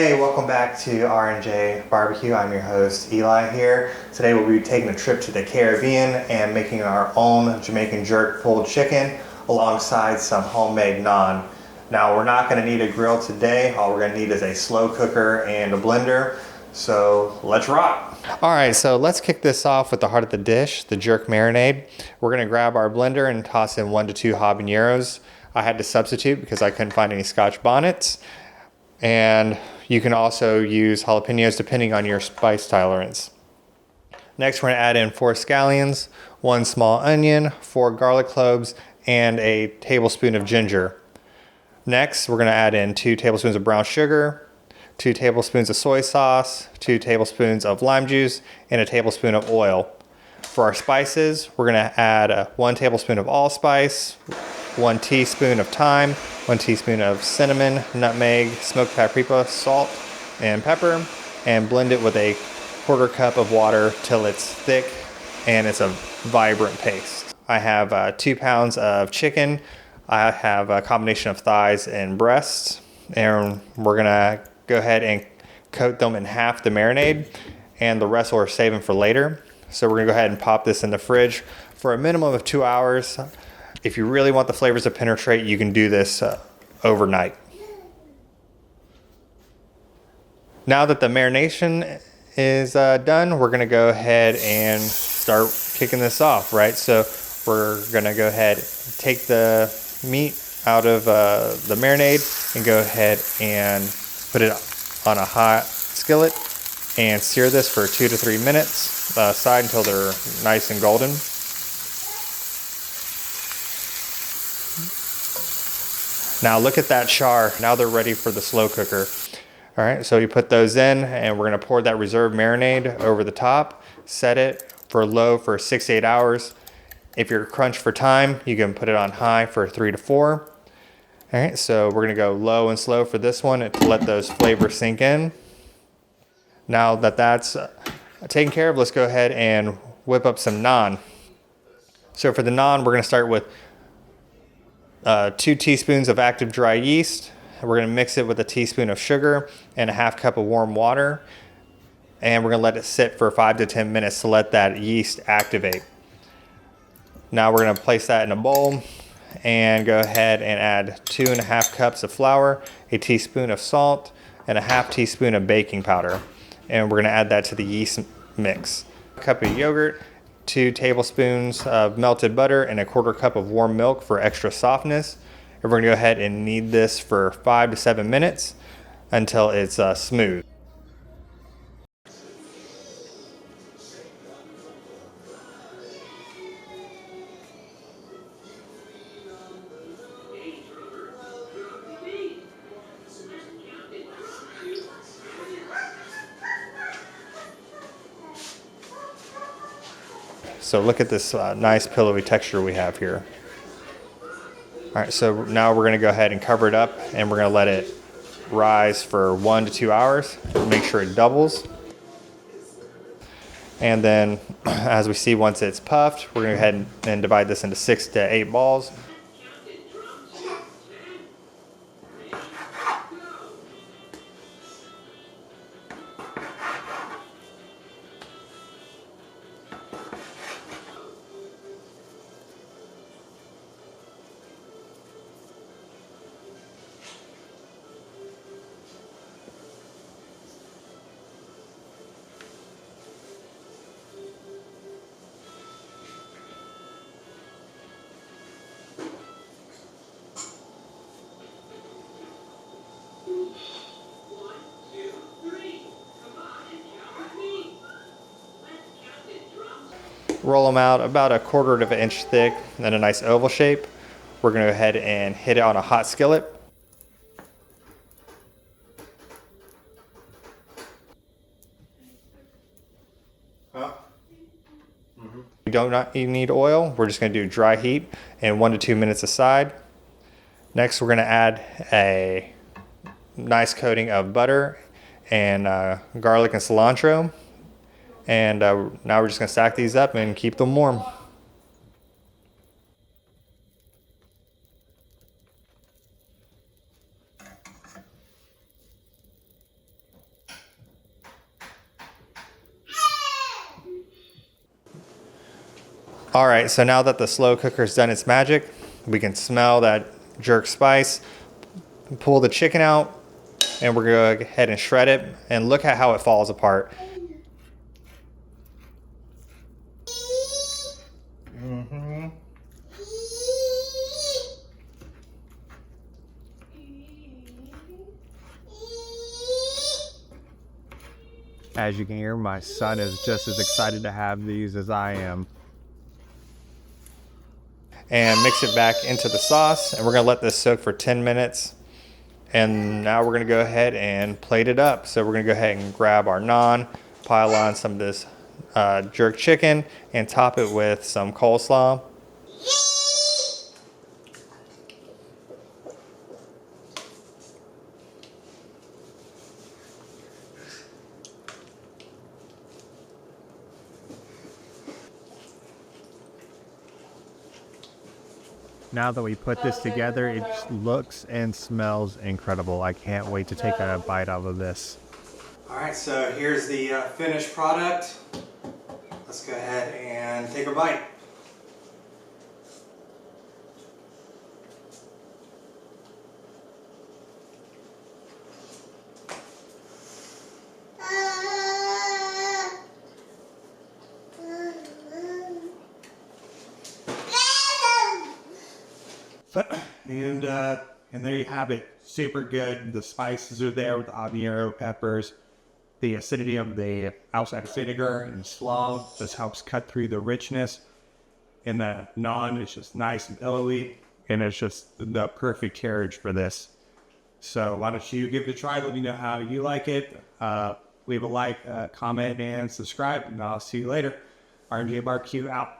Hey, welcome back to R&J BBQ. I'm your host, Eli here. Today we'll be taking a trip to the Caribbean and making our own Jamaican Jerk Pulled Chicken alongside some homemade naan. Now we're not going to need a grill today. All we're going to need is a slow cooker and a blender. So let's rock. Alright, so let's kick this off with the heart of the dish, the jerk marinade. We're going to grab our blender and toss in 1 to 2 habaneros. I had to substitute because I couldn't find any Scotch bonnets. And you can also use jalapenos depending on your spice tolerance. Next, we're going to add in 4 scallions, 1 small onion, 4 garlic cloves, and a tablespoon of ginger. Next, we're going to add in 2 tablespoons of brown sugar, 2 tablespoons of soy sauce, 2 tablespoons of lime juice, and a tablespoon of oil. For our spices, we're going to add 1 tablespoon of allspice, 1 teaspoon of thyme, 1 teaspoon of cinnamon, nutmeg, smoked paprika, salt, and pepper, and blend it with a 1/4 cup of water till it's thick and it's a vibrant paste. I have 2 pounds of chicken. I have a combination of thighs and breasts, and we're gonna go ahead and coat them in half the marinade, and the rest we're saving for later. So we're gonna go ahead and pop this in the fridge for a minimum of 2 hours. If you really want the flavors to penetrate, you can do this overnight. Now that the marination is done, we're gonna go ahead and start kicking this off, right? So we're gonna go ahead, take the meat out of the marinade and go ahead and put it on a hot skillet and sear this for 2 to 3 minutes aside until they're nice and golden. Now look at that char. Now they're ready for the slow cooker. All right, so you put those in and we're gonna pour that reserved marinade over the top, set it for low for 6 to 8 hours. If you're crunched for time, you can put it on high for 3 to 4. All right, so we're gonna go low and slow for this one to let those flavors sink in. Now that that's taken care of, let's go ahead and whip up some naan. So for the naan, we're gonna start with 2 teaspoons of active dry yeast. We're going to mix it with a teaspoon of sugar and a 1/2 cup of warm water. And we're going to let it sit for 5 to 10 minutes to let that yeast activate. Now we're going to place that in a bowl and go ahead and add 2.5 cups of flour, a teaspoon of salt, and a 1/2 teaspoon of baking powder. And we're going to add that to the yeast mix. A cup of yogurt, 2 tablespoons of melted butter, and a 1/4 cup of warm milk for extra softness. And we're gonna go ahead and knead this for 5 to 7 minutes until it's smooth. So look at this nice pillowy texture we have here. All right, so now we're gonna go ahead and cover it up and we're gonna let it rise for 1 to 2 hours. Make sure it doubles. And then as we see, once it's puffed, we're gonna go ahead and divide this into 6 to 8 balls. Roll them out about 1/4 of an inch thick and a nice oval shape. We're going to go ahead and hit it on a hot skillet. We don't need oil. We're just going to do dry heat and 1 to 2 minutes aside. Next, we're going to add a nice coating of butter and garlic and cilantro. And now we're just gonna stack these up and keep them warm. All right, so now that the slow cooker's done its magic, we can smell that jerk spice, pull the chicken out, and we're gonna go ahead and shred it, and look at how it falls apart. As you can hear, my son is just as excited to have these as I am. And mix it back into the sauce, and we're gonna let this soak for 10 minutes. And now we're gonna go ahead and plate it up. So we're gonna go ahead and grab our naan, pile on some of this jerk chicken, and top it with some coleslaw. Now that we put this together, it looks and smells incredible. I can't wait to take a bite out of this. All right, so here's the finished product. Let's go ahead and take a bite. And there you have it. Super good. The spices are there with the habanero peppers. The acidity of the allspice vinegar and slaw just helps cut through the richness. And the naan is just nice and pillowy. And it's just the perfect carriage for this. So why don't you give it a try? Let me know how you like it. Leave a like, comment, and subscribe. And I'll see you later. R&J BBQ out.